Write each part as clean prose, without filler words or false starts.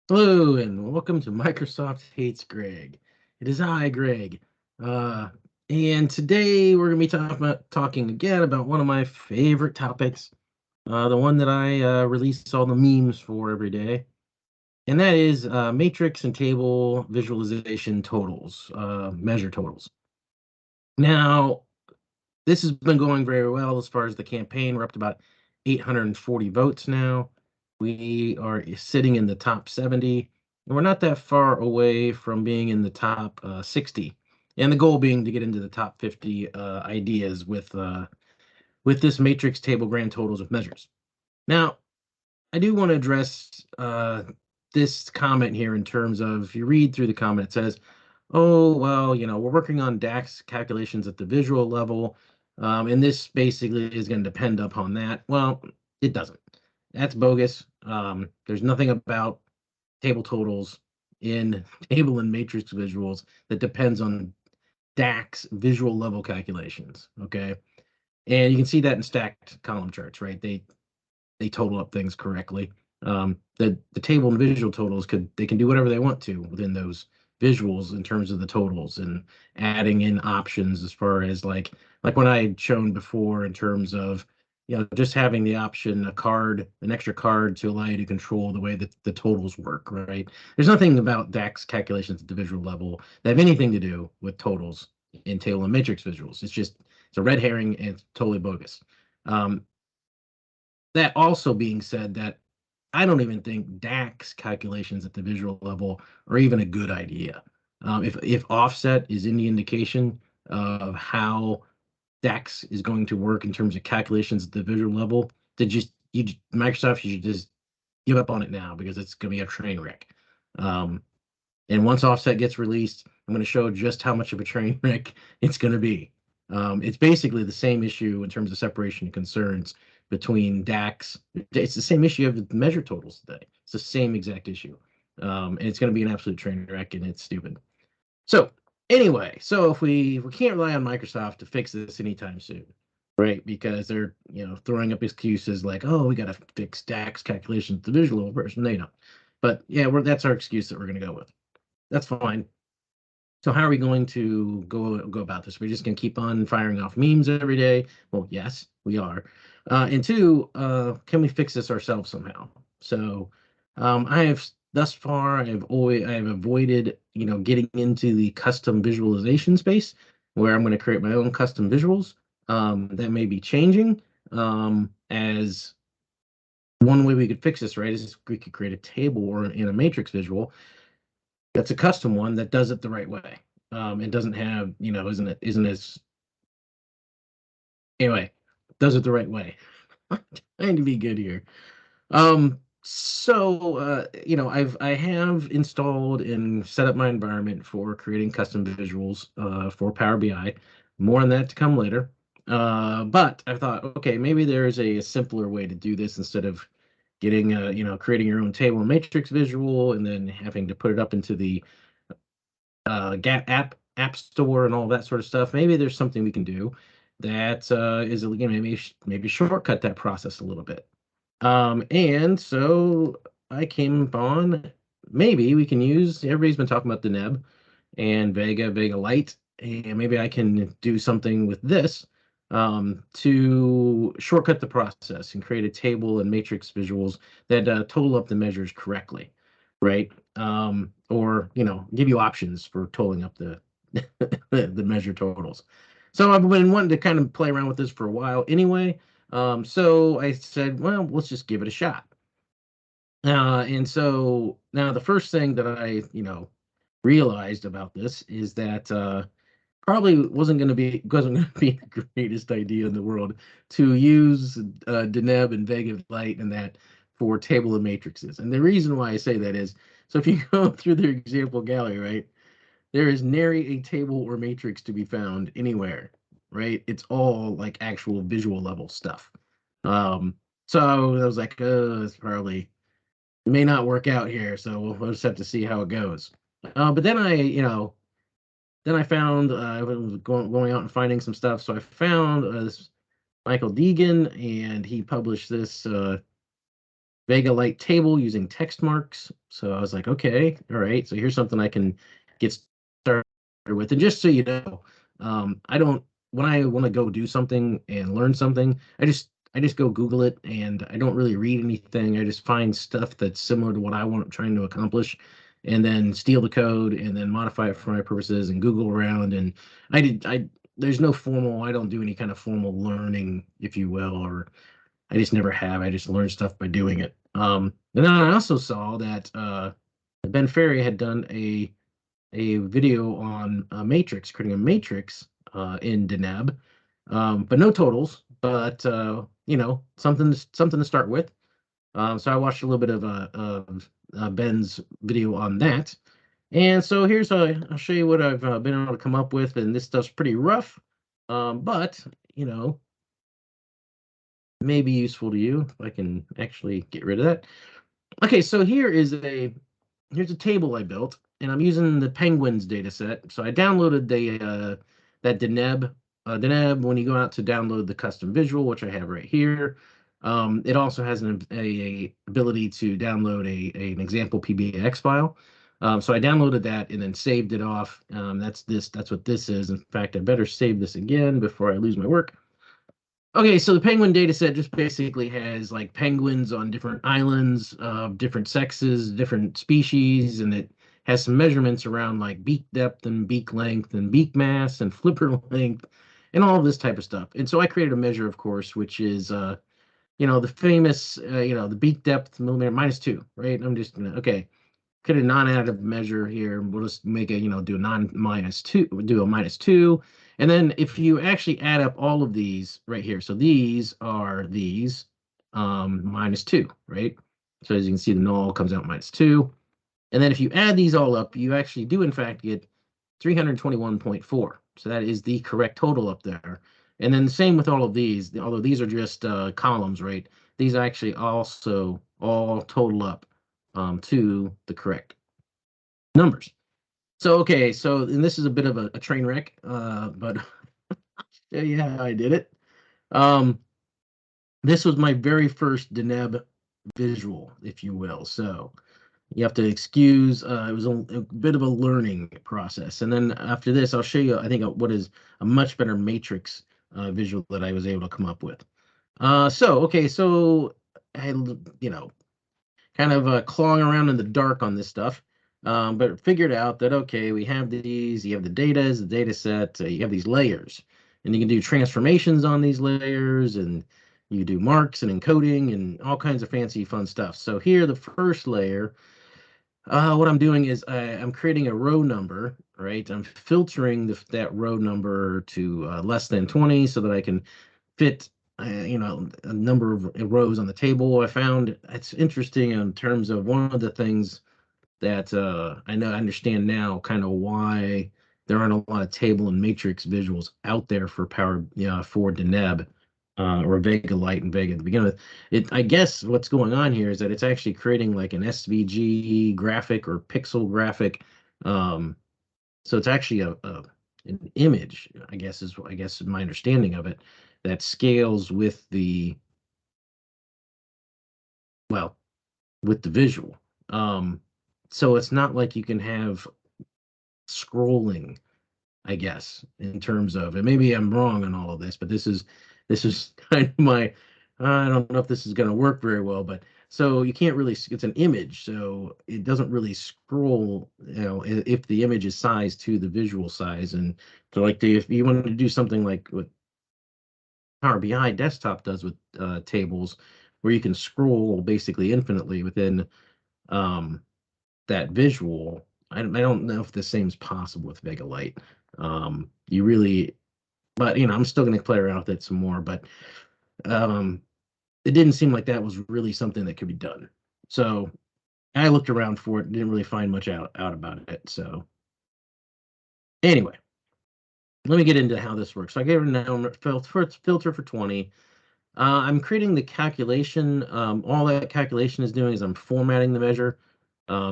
Hello and welcome to Microsoft Hates Greg. It is I, Greg. Uh, and today we're going to be talking again about one of my favorite topics, the one that I release all the memes for every day, and that is matrix and table visualization totals, measure totals. Now, this has been going very well as far as the campaign. We're up to about 840 votes now. We are sitting in the top 70, and we're not that far away from being in the top 60. And the goal being to get into the top 50 ideas with this matrix table grand totals of measures. Now, I do want to address this comment here in terms of if you read through the comment, it says, oh, well, we're working on DAX calculations at the visual level, and this basically is going to depend upon that. Well, it doesn't. That's bogus. There's nothing about table totals in table and matrix visuals that depends on DAX visual level calculations. Okay. And you can see that in stacked column charts, right? They total up things correctly. The table and visual totals they can do whatever they want to within those visuals in terms of the totals and adding in options as far as like when I had shown before in terms of just having the option an extra card to allow you to control the way that the totals work, right? There's nothing about DAX calculations at the visual level that have anything to do with totals in table and matrix visuals. It's a red herring and it's totally bogus. Um, that also being said, that I don't even think DAX calculations at the visual level are even a good idea. If offset is any indication of how DAX is going to work in terms of calculations at the visual level, then Microsoft you should just give up on it now because it's going to be a train wreck. Um, and once offset gets released, I'm going to show just how much of a train wreck it's going to be. It's basically the same issue in terms of separation of concerns between DAX. It's the same issue of the measure totals today. It's the same exact issue. And it's going to be an absolute train wreck, and it's stupid. So anyway, so if we can't rely on Microsoft to fix this anytime soon, right? Because they're throwing up excuses like, oh, we got to fix DAX calculations, the visual version. They don't. But yeah, that's our excuse that we're going to go with. That's fine. So how are we going to go about this? We're just going to keep on firing off memes every day? Well, yes, we are. And two, can we fix this ourselves somehow? So I have thus far, I have avoided, getting into the custom visualization space where I'm going to create my own custom visuals. That may be changing as one way we could fix this, right, is we could create a table or in a matrix visual that's a custom one that does it the right way. It doesn't have, isn't as anyway, does it the right way. Trying to be good here. I have installed and set up my environment for creating custom visuals for Power BI. More on that to come later. But I thought, okay, maybe there's a simpler way to do this instead of getting creating your own table and matrix visual and then having to put it up into the Gap app store and all that sort of stuff. Maybe there's something we can do that is again maybe shortcut that process a little bit. And so I came upon maybe we can use everybody's been talking about the Neb and Vega Lite, and maybe I can do something with this to shortcut the process and create a table and matrix visuals that total up the measures correctly, right? Or give you options for totaling up the the measure totals. So I've been wanting to kind of play around with this for a while anyway. So I said, well, let's just give it a shot. And so now the first thing that I, realized about this is that probably wasn't going to be the greatest idea in the world to use Deneb and Vega Lite and that for table and matrices. And the reason why I say that is, so if you go through the example gallery, right, there is nary a table or matrix to be found anywhere, right? It's all like actual visual level stuff. Um, so I was like, it's probably it may not work out here, so we'll just have to see how it goes. But then then I found I was going out and finding some stuff. So I found this Michael Deegan, and he published this. Vega Light table using text marks. So I was like, okay, all right. So here's something I can get started with. And just so you know, I don't when I want to go do something and learn something, I just go Google it and I don't really read anything. I just find stuff that's similar to what I want trying to accomplish and then steal the code and then modify it for my purposes and Google around. And I there's no formal, I don't do any kind of formal learning, if you will, or I just never have. I just learned stuff by doing it. And then I also saw that Ben Ferry had done a video on a matrix, creating a matrix in Deneb, but no totals. But something to start with. So I watched a little bit of Ben's video on that. And so here's I'll show you what I've been able to come up with, and this stuff's pretty rough, but you know may be useful to you if I can actually get rid of that. Okay, so here's a table I built, and I'm using the Penguins data set. So I downloaded that Deneb. Deneb, when you go out to download the custom visual, which I have right here, it also has a ability to download an example PBX file. So I downloaded that and then saved it off. That's what this is. In fact, I better save this again before I lose my work. Okay, so the penguin data set just basically has like penguins on different islands of different sexes, different species, and it has some measurements around like beak depth and beak length and beak mass and flipper length and all of this type of stuff. And so I created a measure, of course, which is the famous the beak depth millimeter -2, right? I'm just gonna okay, create a non-additive measure here. We'll just make it, do a non-minus 2, do a -2. And then if you actually add up all of these right here, so these are these -2, right? So as you can see, the null comes out -2. And then if you add these all up, you actually do in fact get 321.4. So that is the correct total up there. And then the same with all of these, although these are just columns, right? These actually also all total up to the correct numbers. So, okay, and this is a bit of a train wreck, but yeah, yeah, I did it. Um, this was my very first Deneb visual, if you will. So you have to excuse, it was a bit of a learning process. And then after this, I'll show you, I think, what is a much better matrix visual that I was able to come up with. Okay, so I, kind of clawing around in the dark on this stuff. But figured out that, okay, we have these, you have the data as the data set, you have these layers, and you can do transformations on these layers, and you do marks and encoding and all kinds of fancy fun stuff. So here, the first layer, what I'm doing is I'm creating a row number, right? I'm filtering that row number to less than 20 so that I can fit a number of rows on the table. I found it's interesting in terms of one of the things that I understand now kind of why there aren't a lot of table and matrix visuals out there for for Deneb or Vega Light and Vega to begin with. I guess what's going on here is that it's actually creating like an SVG graphic or pixel graphic. So it's actually an image, I guess my understanding of it, that scales with the well with the visual. So it's not like you can have scrolling, I guess, in terms of, and maybe I'm wrong on all of this, but this is kind of my, I don't know if this is going to work very well, but so you can't really, it's an image, so it doesn't really scroll, if the image is sized to the visual size. And so like if you wanted to do something like what Power BI desktop does with tables, where you can scroll basically infinitely within um, that visual. I don't know if the same is possible with Vega Light. You really, but I'm still going to play around with it some more. But um, it didn't seem like that was really something that could be done. So I looked around for it, didn't really find much out about it. So anyway, let me get into how this works. So I gave it a filter for 20. I'm creating the calculation. All that calculation is doing is I'm formatting the measure,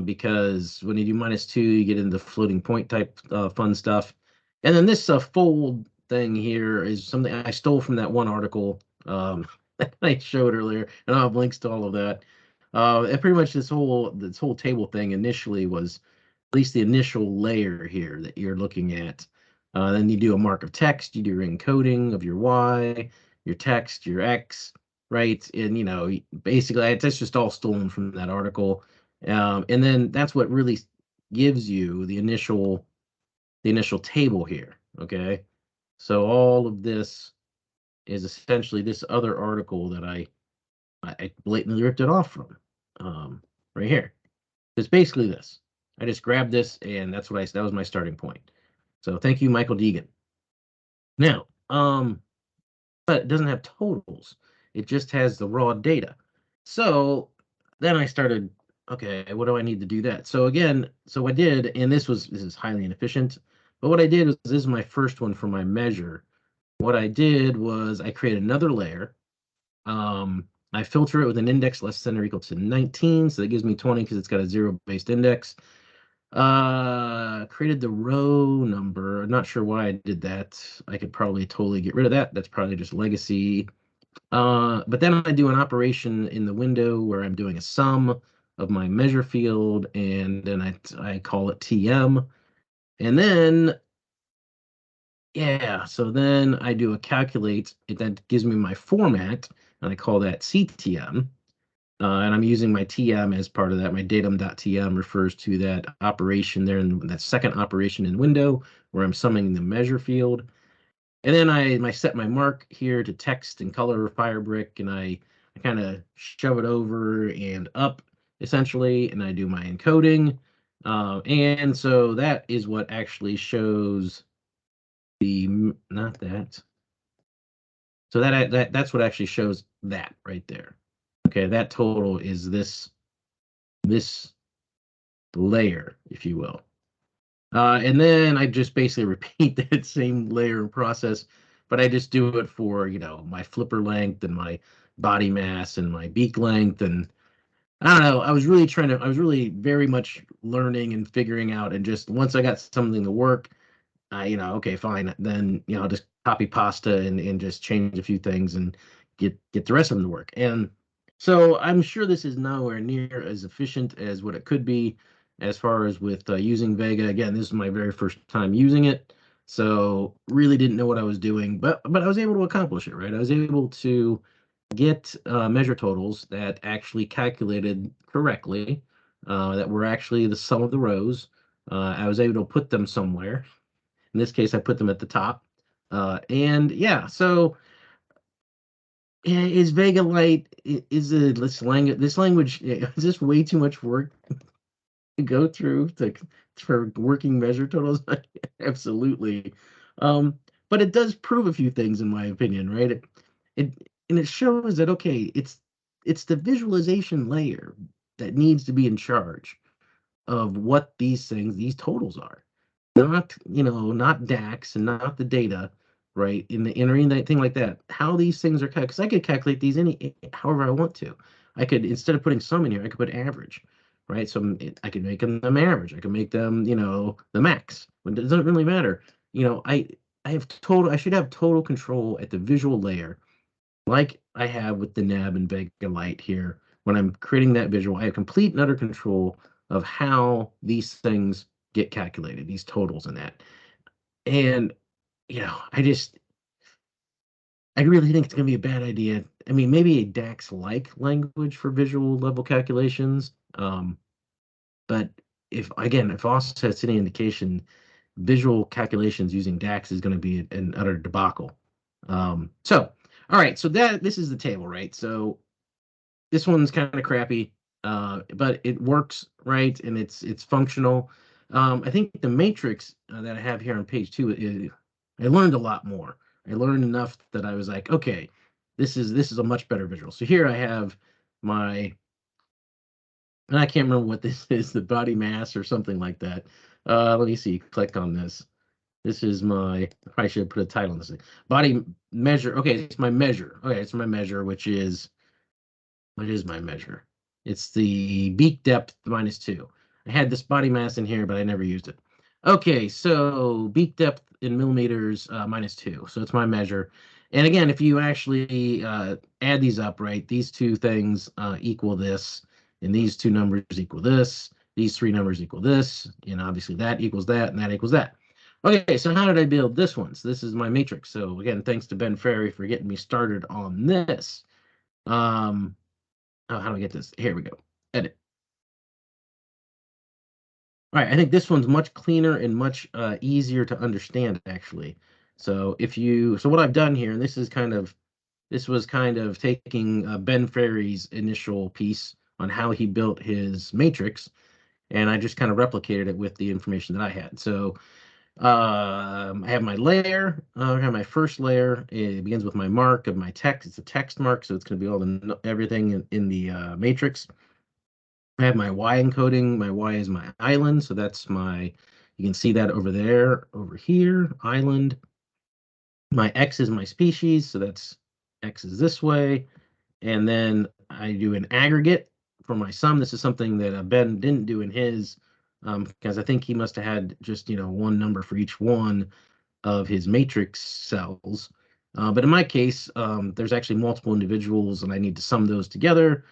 because when you do -2, you get into floating point type fun stuff. And then this fold thing here is something I stole from that one article that I showed earlier, and I'll have links to all of that. And pretty much this whole table thing initially was at least the initial layer here that you're looking at. Then you do a mark of text, you do your encoding of your Y, your text, your X, right? And basically that's just all stolen from that article. And then that's what really gives you the initial table here. Okay. So all of this is essentially this other article that I blatantly ripped it off from, right here. It's basically this. I just grabbed this, and that was my starting point. So thank you, Michael Deegan. Now, but it doesn't have totals. It just has the raw data. So then I started, okay, what do I need to do that? So again, so I did, and this is highly inefficient, but what I did was this is my first one for my measure. What I did was I created another layer. I filter it with an index less than or equal to 19, so that gives me 20 because it's got a zero-based index. Created the row number. I'm not sure why I did that. I could probably totally get rid of that. That's probably just legacy. But then I do an operation in the window where I'm doing a sum of my measure field, and then I call it TM. And then, yeah, so then I do a calculate. That gives me my format, and I call that CTM. And I'm using my TM as part of that. My datum.tm refers to that operation there, and that second operation in window where I'm summing the measure field. And then I set my mark here to text and color Firebrick, and I kind of shove it over and up essentially, and I do my encoding. And so that is what actually shows not that. So that's what actually shows that right there. Okay, that total is this layer, if you will. And then I just basically repeat that same layer and process, but I just do it for, my flipper length and my body mass and my beak length. And I don't know, I was really very much learning and figuring out. And just once I got something to work, okay, fine. Then, I'll just copy pasta and just change a few things and get the rest of them to work. And so I'm sure this is nowhere near as efficient as what it could be as far as with using Vega. Again, this is my very first time using it, so really didn't know what I was doing, but I was able to accomplish it, right? I was able to get measure totals that actually calculated correctly, that were actually the sum of the rows. I was able to put them somewhere. In this case, I put them at the top. And yeah, so is Vega Light is this language is this way too much work to go through for working measure totals? Absolutely. Um, but it does prove a few things in my opinion, right? It shows that okay, it's the visualization layer that needs to be in charge of what these totals are, not DAX and not the data, right? In the entering that thing like that, how these things are calculated. Because I could calculate these however I want to. I could, instead of putting sum in here, I could put average, right? So I could make them average. I could make them, the max. It doesn't really matter. I should have total control at the visual layer, like I have with the nab and Vega Light here. When I'm creating that visual, I have complete and utter control of how these things get calculated, these totals and that. And I really think it's going to be a bad idea. I mean, maybe a DAX-like language for visual level calculations. But if offset's any indication, visual calculations using DAX is going to be an utter debacle. So, all right, so this is the table, right? So this one's kind of crappy, but it works, right? And it's functional. I think the matrix that I have here on page 2 is I learned a lot more. I learned enough that I was like, okay, this is a much better visual. So here I have my, and I can't remember what this is, the body mass or something like that. Let me see. Click on this. This is my. I should put a title on this thing. Body measure. Okay, it's my measure. Okay, it's my measure, which is what is my measure? It's the beak depth -2. I had this body mass in here, but I never used it. Okay, so beak depth in millimeters -2. So it's my measure. And again, if you actually add these up, right, these two things equal this. and these two numbers equal this, these three numbers equal this, and obviously that equals that, and that equals that. Okay, so how did I build this one? So this is my matrix. So again, thanks to Ben Ferry for getting me started on this. Oh, how do I get this? Here we go. Edit. All right, I think this one's much cleaner and much easier to understand, actually. So so what I've done here, and this was kind of taking Ben Ferry's initial piece on how he built his matrix, and I just kind of replicated it with the information that I had. So I have my layer. I have my first layer. It begins with my mark of my text. It's a text mark, so it's going to be all everything in the matrix. I have my Y encoding. My Y is my island, so that's you can see that over there, over here, island. My X is my species, so that's X is this way. And then I do an aggregate for my sum. This is something that Ben didn't do in his, because I think he must have had just, one number for each one of his matrix cells. But in my case, there's actually multiple individuals, and I need to sum those together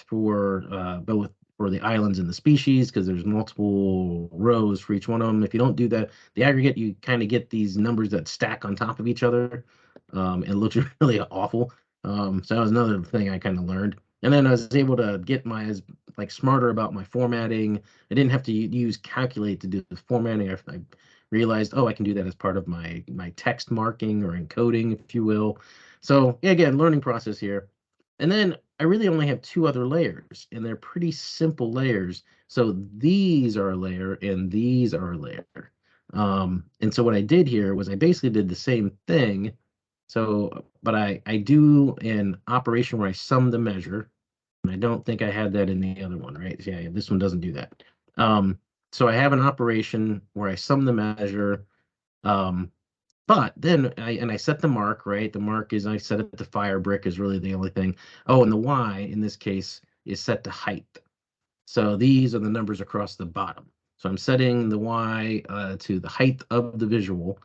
for both for the islands and the species, because there's multiple rows for each one of them. If you don't do that, the aggregate, you kind of get these numbers that stack on top of each other, and it looks really awful. So that was another thing I kind of learned. And then I was able to get smarter about my formatting. I didn't have to use calculate to do the formatting. I realized, oh, I can do that as part of my text marking or encoding, if you will. So yeah, again, learning process here. And then I really only have two other layers, and they're pretty simple layers. So these are a layer, and these are a layer. And so what I did here was I basically did the same thing. So, but I do an operation where I sum the measure, and I don't think I had that in the other one, right? Yeah, this one doesn't do that. So I have an operation where I sum the measure, but then I set the mark, right? The mark is I set it to fire brick is really the only thing. Oh, and the Y in this case is set to height. So these are the numbers across the bottom. So I'm setting the Y to the height of the visual.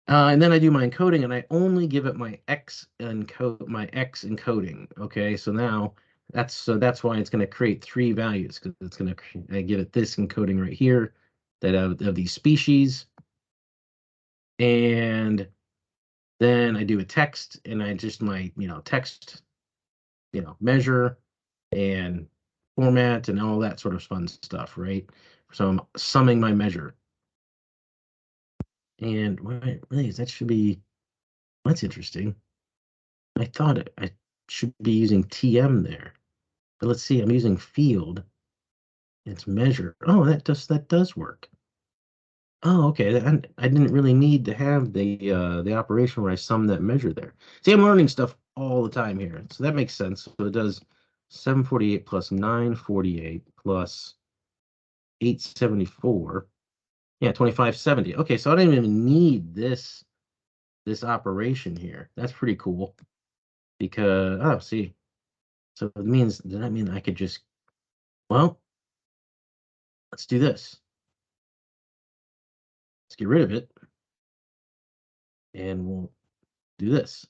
And then I do my encoding, and I only give it my X encoding. Okay, so now that's why it's going to create three values, because it's going to give it this encoding right here that of these species. And then I do a text, and I just my text, measure and format and all that sort of fun stuff, right? So I'm summing my measure. And wait, that should be that's interesting. I thought I should be using TM there, but let's see. I'm using field. It's measure. Oh, that does work. Oh, okay. I didn't really need to have the operation where I sum that measure there. See, I'm learning stuff all the time here, so that makes sense. So it does 748 plus 948 plus 874. Yeah, 2570. Okay, so I didn't even need this operation here. That's pretty cool because see, so does that mean I could just well, let's do this. Let's get rid of it, and we'll do this.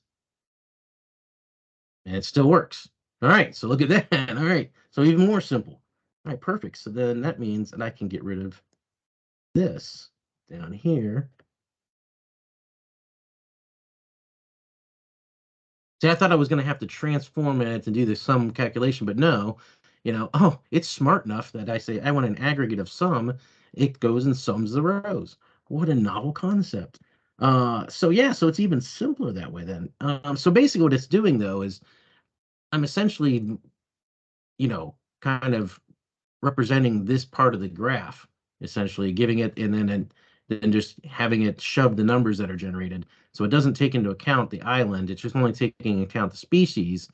And it still works. All right, so look at that. All right, so even more simple. All right, perfect. So then that means that I can get rid of this down here. See, I thought I was going to have to transform it and do the sum calculation, but no, oh, it's smart enough that I say I want an aggregate of sum. It goes and sums the rows. What a novel concept. So yeah, so it's even simpler that way then. So basically what it's doing though is I'm essentially, kind of representing this part of the graph, essentially giving it and then just having it shove the numbers that are generated. So it doesn't take into account the island. It's just only taking into account the species.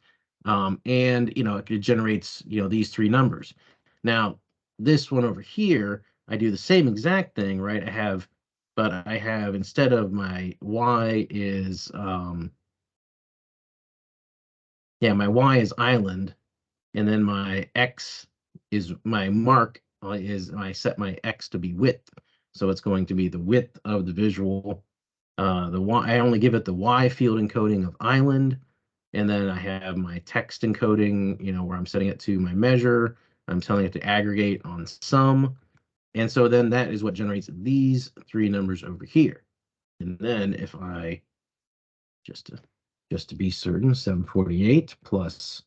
And it generates these three numbers. Now this one over here, I do the same exact thing, right? But I have instead of my Y is my Y is island, and then my X is my mark is I set my X to be width. So it's going to be the width of the visual. The Y, I only give it the Y field encoding of island. And then I have my text encoding, where I'm setting it to my measure. I'm telling it to aggregate on sum. And so then that is what generates these three numbers over here. And then if I, just to be certain, 748 plus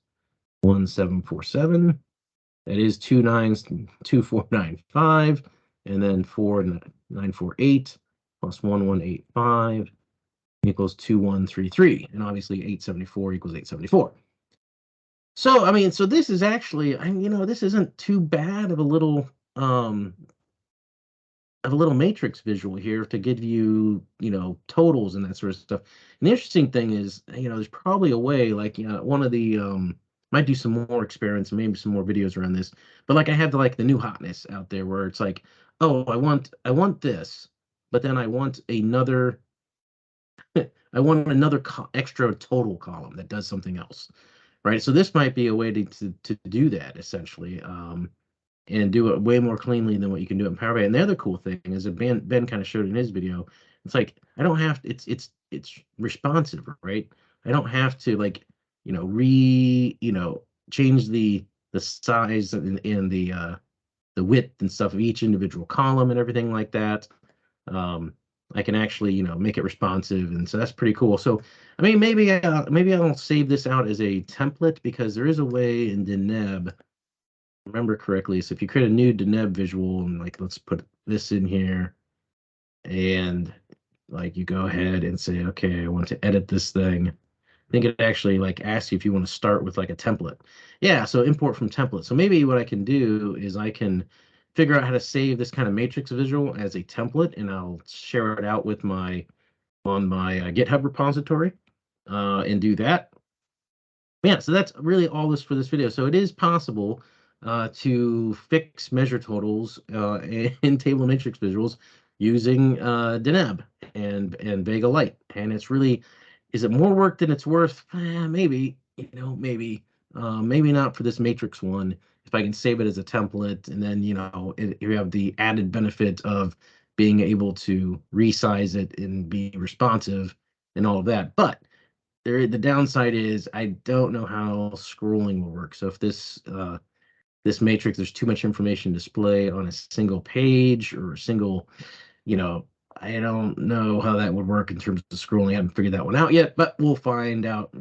1747, that is 2495, and then 4948 plus 1185 equals 2133, and obviously 874 equals 874. So I mean, so this is actually, this isn't too bad of a little matrix visual here to give you, totals and that sort of stuff. And the interesting thing is, there's probably a way, like, one of the might do some more experiments, maybe some more videos around this. But like I have the new hotness out there where it's like, oh, I want this, but then I want another extra total column that does something else, right? So this might be a way to do that essentially. And do it way more cleanly than what you can do in Power BI. And the other cool thing is that Ben kind of showed in his video, it's like I don't have it's responsive, right? I don't have to like, change the size and the width and stuff of each individual column and everything like that. Um, I can actually, make it responsive, and so that's pretty cool. So, I mean, maybe I'll save this out as a template because there is a way in Deneb, remember correctly. So if you create a new Deneb visual and like, let's put this in here, and like you go ahead and say, okay, I want to edit this thing. I think it actually like asks you if you want to start with like a template. Yeah, so import from template. So maybe what I can do is I can figure out how to save this kind of matrix visual as a template, and I'll share it out with on my GitHub repository, and do that. Yeah, so that's really all this for this video. So it is possible to fix measure totals in table matrix visuals using Deneb and Vega Lite. And it's really, is it more work than it's worth? Maybe, maybe not for this matrix one. If I can save it as a template, and then, you have the added benefit of being able to resize it and be responsive and all of that. But the downside is I don't know how scrolling will work. So if this matrix, there's too much information display on a single page or a single, you know, I don't know how that would work in terms of scrolling. I haven't figured that one out yet, but we'll find out.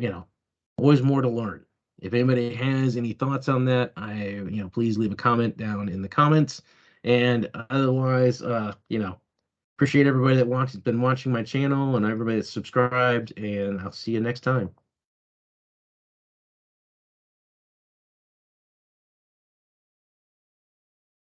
Always more to learn. If anybody has any thoughts on that, please leave a comment down in the comments. And otherwise, appreciate everybody that been watching my channel, and everybody that's subscribed, and I'll see you next time.